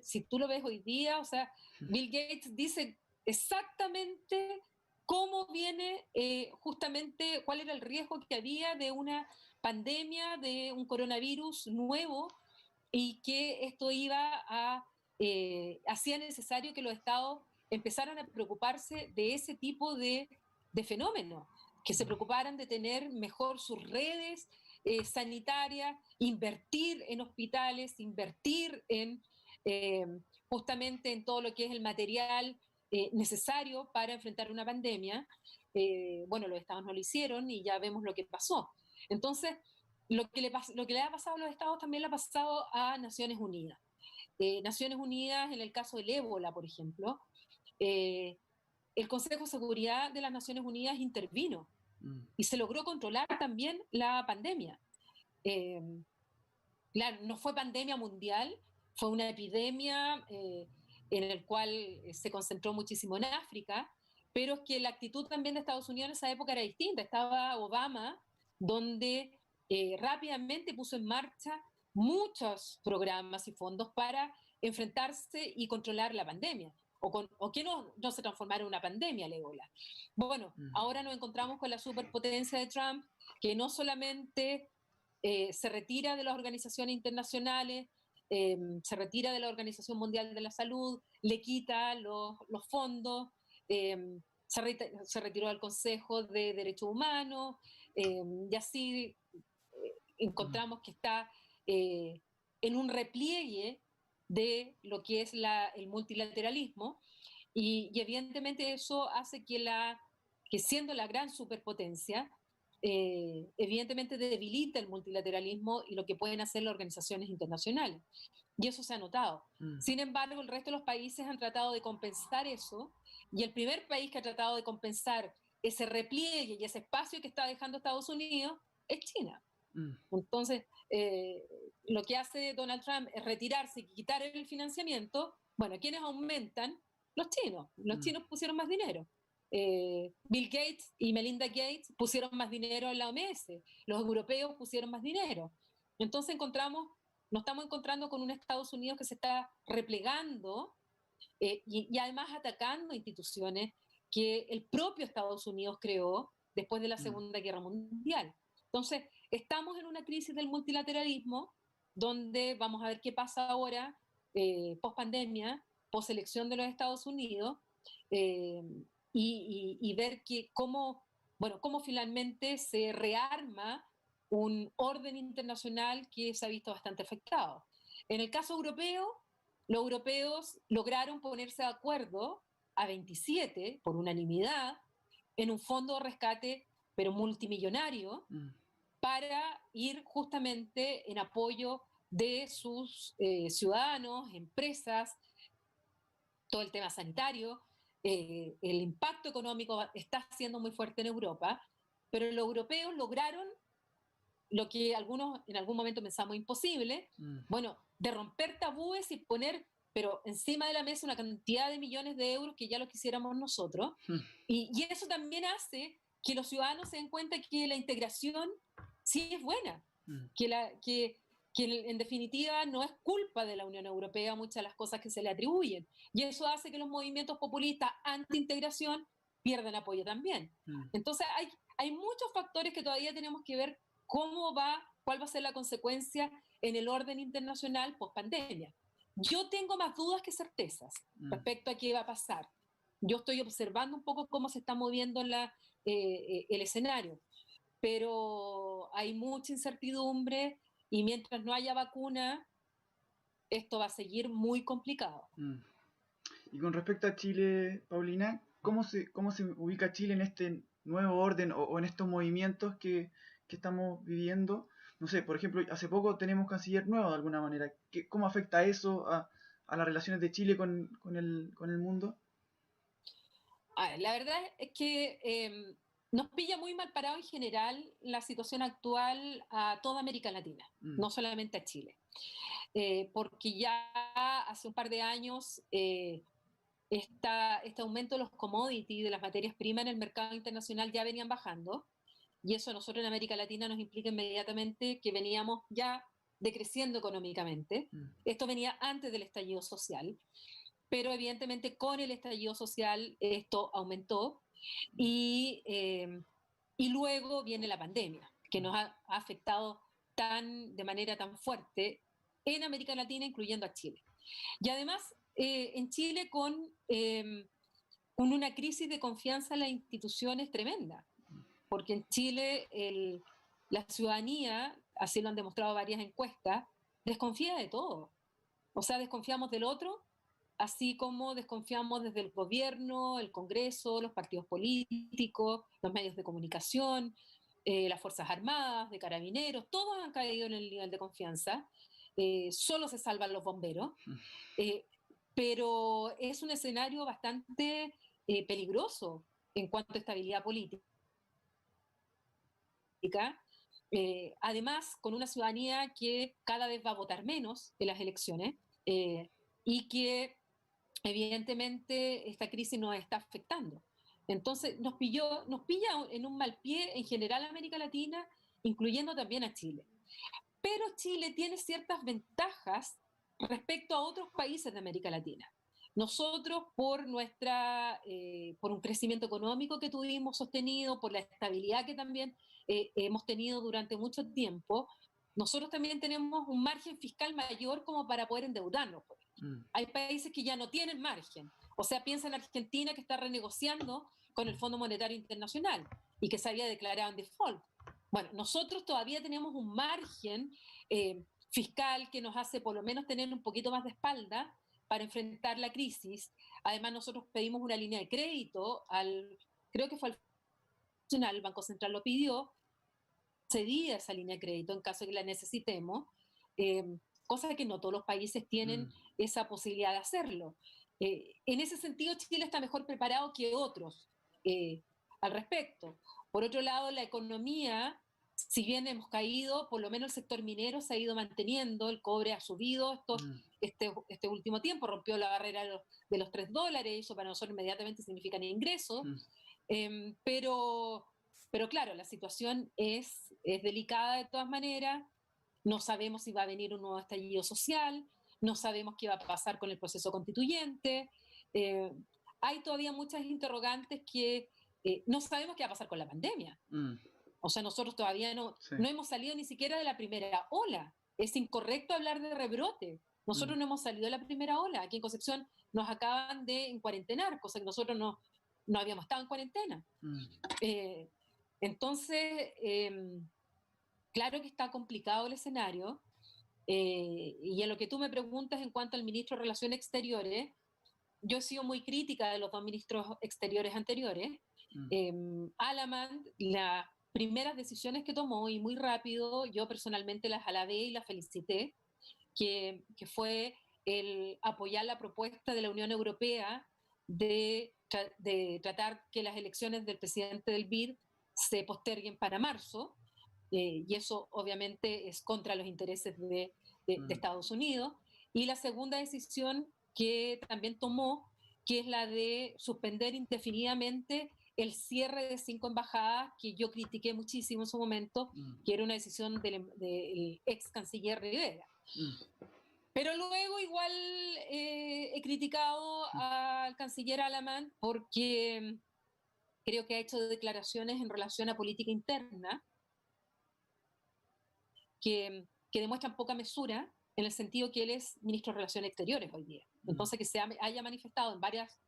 [SPEAKER 2] si tú lo ves hoy día, o sea, Bill Gates dice exactamente cómo viene, justamente cuál era el riesgo que había de una pandemia, de un coronavirus nuevo y que esto hacía necesario que los estados empezaran a preocuparse de ese tipo de fenómenos, que se preocuparan de tener mejor sus redes sanitarias, invertir en hospitales, invertir eh, justamente en todo lo que es el material necesario para enfrentar una pandemia. Bueno, los estados no lo hicieron y ya vemos lo que pasó. Entonces, lo que le ha pasado a los estados también le ha pasado a Naciones Unidas. Naciones Unidas, en el caso del ébola, por ejemplo, eh, el Consejo de Seguridad de las Naciones Unidas intervino
[SPEAKER 1] mm,
[SPEAKER 2] y se logró controlar también la pandemia. Eh, claro, no fue pandemia mundial, fue una epidemia en la cual se concentró muchísimo en África, pero es que la actitud también de Estados Unidos en esa época era distinta. Estaba Obama, donde rápidamente puso en marcha muchos programas y fondos para enfrentarse y controlar la pandemia. O que no se transformara en una pandemia, el ébola. Bueno,
[SPEAKER 1] mm,
[SPEAKER 2] ahora nos encontramos con la superpotencia de Trump, que no solamente se retira de las organizaciones internacionales, se retira de la Organización Mundial de la Salud, le quita los fondos, eh, se retiró del Consejo de Derechos Humanos, y así
[SPEAKER 1] mm,
[SPEAKER 2] encontramos que está en un repliegue de lo que es el multilateralismo, y evidentemente eso hace que siendo la gran superpotencia, evidentemente debilita el multilateralismo y lo que pueden hacer las organizaciones internacionales. Y eso se ha notado.
[SPEAKER 1] mm,
[SPEAKER 2] Sin embargo, el resto de los países han tratado de compensar eso, y el primer país que ha tratado de compensar ese repliegue y ese espacio que está dejando Estados Unidos es China.
[SPEAKER 1] mm,
[SPEAKER 2] Entonces, lo que hace Donald Trump es retirarse y quitar el financiamiento. Bueno, ¿quiénes aumentan? Los chinos. Los
[SPEAKER 1] mm,
[SPEAKER 2] chinos pusieron más dinero. Bill Gates y Melinda Gates pusieron más dinero en la OMS. Los europeos pusieron más dinero. Entonces nos estamos encontrando con un Estados Unidos que se está replegando y además atacando instituciones que el propio Estados Unidos creó después de la
[SPEAKER 1] mm,
[SPEAKER 2] Segunda Guerra Mundial. Entonces, estamos en una crisis del multilateralismo donde vamos a ver qué pasa ahora, post pandemia, post elección de los Estados Unidos, eh, y ver cómo finalmente se rearma un orden internacional que se ha visto bastante afectado. En el caso europeo, los europeos lograron ponerse de acuerdo a 27 por unanimidad en un fondo de rescate, pero multimillonario, para ir justamente en apoyo de sus ciudadanos, empresas, todo el tema sanitario. El impacto económico está siendo muy fuerte en Europa, pero los europeos lograron lo que algunos en algún momento pensamos imposible, bueno, de romper tabúes y poner, pero encima de la mesa una cantidad de millones de euros que ya lo quisiéramos nosotros. Y eso también hace que los ciudadanos se den cuenta que la integración sí es buena, que en definitiva no es culpa de la Unión Europea muchas de las cosas que se le atribuyen. Y eso hace que los movimientos populistas anti-integración pierdan apoyo también. Entonces hay muchos factores que todavía tenemos que ver cuál va a ser la consecuencia en el orden internacional post pandemia. Yo tengo más dudas que certezas respecto a qué va a pasar. Yo estoy observando un poco cómo se está moviendo el escenario, pero hay mucha incertidumbre y mientras no haya vacuna, esto va a seguir muy complicado.
[SPEAKER 1] Y con respecto a Chile, Paulina, ¿cómo se ubica Chile en este nuevo orden o en estos movimientos que estamos viviendo? No sé, por ejemplo, hace poco tenemos canciller nuevo de alguna manera. ¿Cómo afecta eso a las relaciones de Chile con el mundo?
[SPEAKER 2] La verdad es que nos pilla muy mal parado en general la situación actual a toda América Latina, no solamente a Chile. Porque ya hace un par de años este aumento de los commodities, de las materias primas en el mercado internacional ya venían bajando, y eso a nosotros en América Latina nos implica inmediatamente que veníamos ya decreciendo económicamente. Esto venía antes del estallido social, pero evidentemente con el estallido social esto aumentó y luego viene la pandemia, que nos ha afectado de manera tan fuerte en América Latina, incluyendo a Chile. Y además, en Chile con una crisis de confianza en las instituciones tremenda, porque en Chile la ciudadanía, así lo han demostrado varias encuestas, desconfía de todo. O sea, desconfiamos del otro, así como desconfiamos desde el gobierno, el Congreso, los partidos políticos, los medios de comunicación, las Fuerzas Armadas, de Carabineros, todos han caído en el nivel de confianza. Solo se salvan los bomberos. Pero es un escenario bastante peligroso en cuanto a estabilidad política. Además, con una ciudadanía que cada vez va a votar menos en las elecciones y que evidentemente esta crisis nos está afectando. Entonces nos pilla en un mal pie en general a América Latina, incluyendo también a Chile. Pero Chile tiene ciertas ventajas respecto a otros países de América Latina. Nosotros, por un crecimiento económico que tuvimos sostenido, por la estabilidad que también hemos tenido durante mucho tiempo, nosotros también tenemos un margen fiscal mayor como para poder endeudarnos. Hay países que ya no tienen margen. O sea, piensa en Argentina, que está renegociando con el Fondo Monetario Internacional y que se había declarado en default. Bueno, nosotros todavía tenemos un margen fiscal que nos hace por lo menos tener un poquito más de espalda para enfrentar la crisis. Además, nosotros pedimos una línea de crédito creo que fue al Nacional, el Banco Central lo pidió, cedida esa línea de crédito en caso de que la necesitemos, cosa que no todos los países tienen esa posibilidad de hacerlo. En ese sentido, Chile está mejor preparado que otros al respecto. Por otro lado, la economía, si bien hemos caído, por lo menos el sector minero se ha ido manteniendo, el cobre ha subido este último tiempo, rompió la barrera de los $3, eso para nosotros inmediatamente significa ingresos, pero claro, la situación es delicada de todas maneras, no sabemos si va a venir un nuevo estallido social, no sabemos qué va a pasar con el proceso constituyente, hay todavía muchas interrogantes que no sabemos qué va a pasar con la pandemia. O sea, nosotros todavía no hemos salido ni siquiera de la primera ola. Es incorrecto hablar de rebrote. Nosotros no hemos salido de la primera ola. Aquí en Concepción nos acaban de encuarentenar, cosa que nosotros no habíamos estado en cuarentena. Eh, entonces, claro que está complicado el escenario. Y en lo que tú me preguntas en cuanto al ministro de Relaciones Exteriores, yo he sido muy crítica de los dos ministros exteriores anteriores. Alamand, las primeras decisiones que tomó, y muy rápido, yo personalmente las alabé y las felicité, que fue el apoyar la propuesta de la Unión Europea de tratar que las elecciones del presidente del BID se posterguen para marzo, y eso obviamente es contra los intereses de Estados Unidos. Y la segunda decisión que también tomó, que es la de suspender indefinidamente el cierre de 5 embajadas, que yo critiqué muchísimo en su momento, que era una decisión del ex canciller Rivera. Pero luego igual he criticado al canciller Alamán porque creo que ha hecho declaraciones en relación a política interna que demuestran poca mesura, en el sentido que él es ministro de Relaciones Exteriores hoy día. Entonces, que se haya manifestado en varias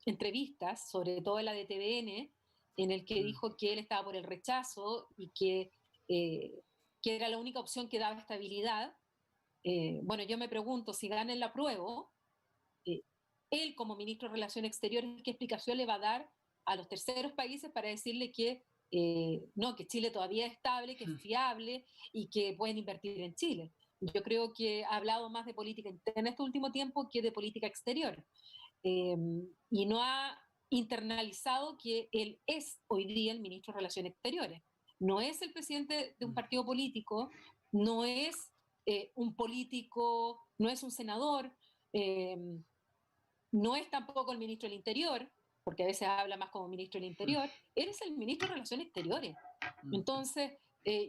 [SPEAKER 2] entrevistas, sobre todo en la de TVN, en el que dijo que él estaba por el rechazo y que era la única opción que daba estabilidad. Bueno, yo me pregunto, si gana el apruebo, él como ministro de Relaciones Exteriores, ¿qué explicación le va a dar a los terceros países para decirle que no, que Chile todavía es estable, que es fiable y que pueden invertir en Chile? Yo creo que ha hablado más de política interna este último tiempo que de política exterior. Y no ha internalizado que él es hoy día el ministro de Relaciones Exteriores. No es el presidente de un partido político, no es un político, no es un senador, no es tampoco el ministro del Interior, porque a veces habla más como ministro del Interior, él es el ministro de Relaciones Exteriores. Entonces,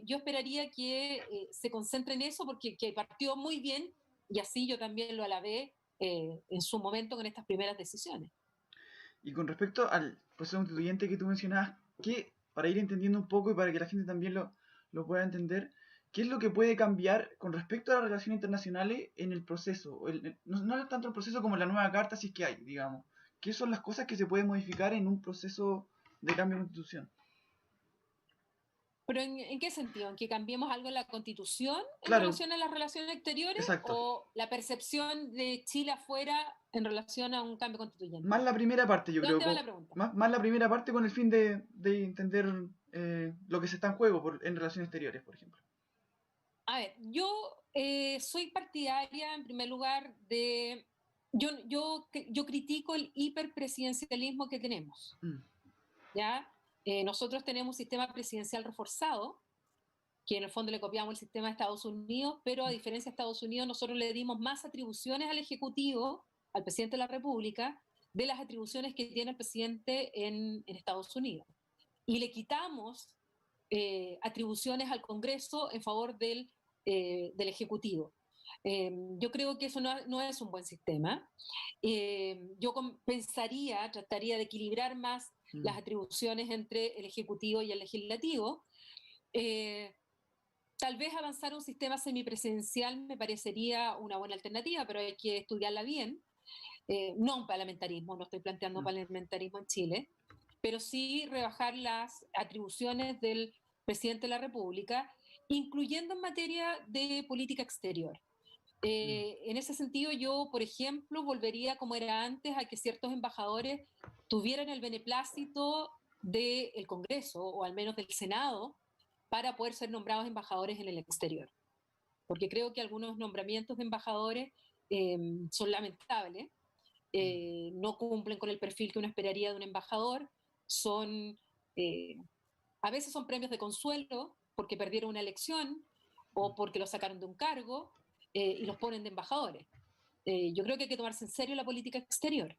[SPEAKER 2] yo esperaría que se concentre en eso, porque que partió muy bien, y así yo también lo alabé en su momento con estas primeras decisiones.
[SPEAKER 1] Y con respecto al proceso constituyente que tú mencionabas, para ir entendiendo un poco y para que la gente también lo pueda entender, ¿qué es lo que puede cambiar con respecto a las relaciones internacionales en el proceso? No tanto el proceso como la nueva carta, si es que hay, digamos. ¿Qué son las cosas que se pueden modificar en un proceso de cambio de constitución?
[SPEAKER 2] ¿Pero en qué sentido? ¿En que cambiemos algo en la Constitución en
[SPEAKER 1] Claro,
[SPEAKER 2] relación a las relaciones exteriores?
[SPEAKER 1] exacto.
[SPEAKER 2] ¿O la percepción de Chile afuera en relación a un cambio constituyente?
[SPEAKER 1] Más la primera parte, yo creo.
[SPEAKER 2] ¿Dónde va la pregunta?
[SPEAKER 1] Más la primera parte con el fin de entender lo que se está en juego en relaciones exteriores, por ejemplo.
[SPEAKER 2] A ver, yo soy partidaria, en primer lugar, de... Yo critico el hiperpresidencialismo que tenemos. ¿Ya? Nosotros tenemos un sistema presidencial reforzado, que en el fondo le copiamos el sistema de Estados Unidos, pero a diferencia de Estados Unidos, nosotros le dimos más atribuciones al Ejecutivo, al presidente de la República, de las atribuciones que tiene el presidente en Estados Unidos. Y le quitamos atribuciones al Congreso en favor del Ejecutivo. Yo creo que eso no es un buen sistema. Yo trataría de equilibrar más las atribuciones entre el Ejecutivo y el Legislativo. Tal vez avanzar a un sistema semipresidencial me parecería una buena alternativa, pero hay que estudiarla bien. No un parlamentarismo, no estoy planteando parlamentarismo en Chile, pero sí rebajar las atribuciones del presidente de la República, incluyendo en materia de política exterior. En ese sentido, yo, por ejemplo, volvería como era antes a que ciertos embajadores tuvieran el beneplácito del Congreso, o al menos del Senado, para poder ser nombrados embajadores en el exterior. Porque creo que algunos nombramientos de embajadores son lamentables, no cumplen con el perfil que uno esperaría de un embajador, a veces son premios de consuelo porque perdieron una elección o porque los sacaron de un cargo y los ponen de embajadores. Yo creo que hay que tomarse en serio la política exterior.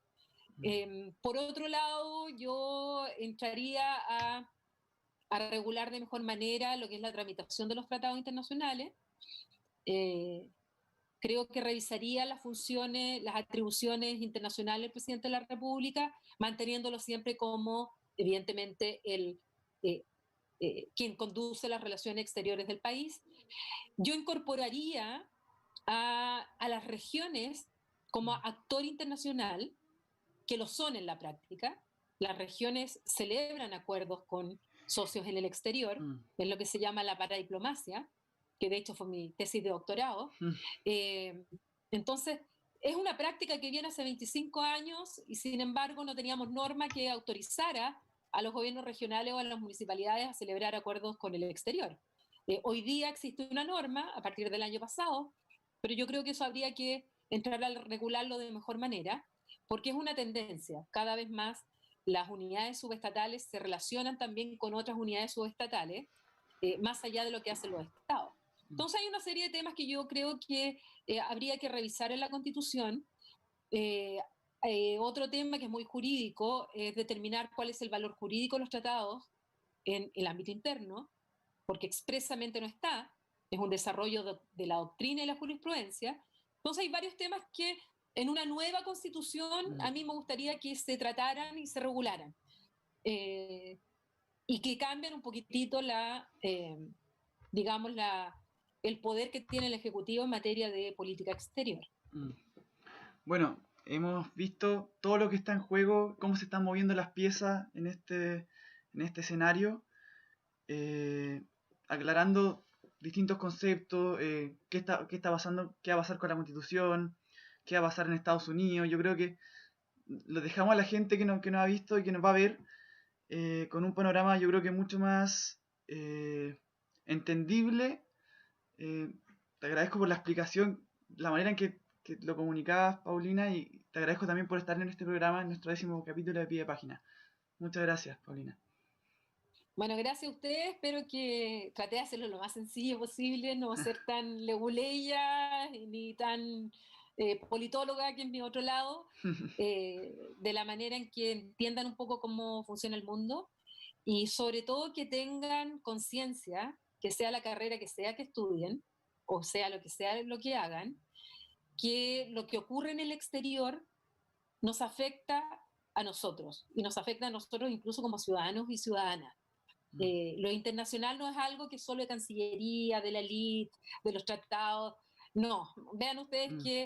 [SPEAKER 2] Por otro lado, yo entraría a regular de mejor manera lo que es la tramitación de los tratados internacionales. Creo que revisaría las funciones, las atribuciones internacionales del presidente de la República, manteniéndolo siempre como, evidentemente, quien conduce las relaciones exteriores del país. Yo incorporaría a las regiones como actor internacional, que lo son en la práctica. Las regiones celebran acuerdos con socios en el exterior, en lo que se llama la paradiplomacia, que de hecho fue mi tesis de doctorado. Entonces, es una práctica que viene hace 25 años y sin embargo no teníamos norma que autorizara a los gobiernos regionales o a las municipalidades a celebrar acuerdos con el exterior. Hoy día existe una norma a partir del año pasado, pero yo creo que eso habría que entrar a regularlo de mejor manera, porque es una tendencia. Cada vez más las unidades subestatales se relacionan también con otras unidades subestatales, más allá de lo que hacen los estados. Entonces hay una serie de temas que yo creo que habría que revisar en la Constitución. Otro tema que es muy jurídico es determinar cuál es el valor jurídico de los tratados en el ámbito interno, porque expresamente no está, es un desarrollo de la doctrina y la jurisprudencia. Entonces hay varios temas que en una nueva constitución a mí me gustaría que se trataran y se regularan, y que cambien un poquitito digamos, el poder que tiene el Ejecutivo en materia de política exterior.
[SPEAKER 1] Bueno, hemos visto todo lo que está en juego, cómo se están moviendo las piezas en este escenario, aclarando distintos conceptos, qué está pasando, qué va a pasar con la Constitución, qué va a pasar en Estados Unidos. Yo creo que lo dejamos a la gente que nos ha visto y que nos va a ver con un panorama, yo creo que mucho más entendible. Te agradezco por la explicación, la manera en que lo comunicabas, Paulina, y te agradezco también por estar en este programa, en nuestro 10º capítulo de Pie de Página. Muchas gracias, Paulina.
[SPEAKER 2] Bueno, gracias a ustedes. Espero que traté de hacerlo lo más sencillo posible, no ser tan leguleya ni tan politóloga, que es mi otro lado, de la manera en que entiendan un poco cómo funciona el mundo y sobre todo que tengan conciencia, que sea la carrera que sea que estudien, o sea lo que sea lo que hagan, que lo que ocurre en el exterior nos afecta a nosotros y nos afecta a nosotros incluso como ciudadanos y ciudadanas. Lo internacional no es algo que solo de Cancillería, de la elite, de los tratados. No, vean ustedes que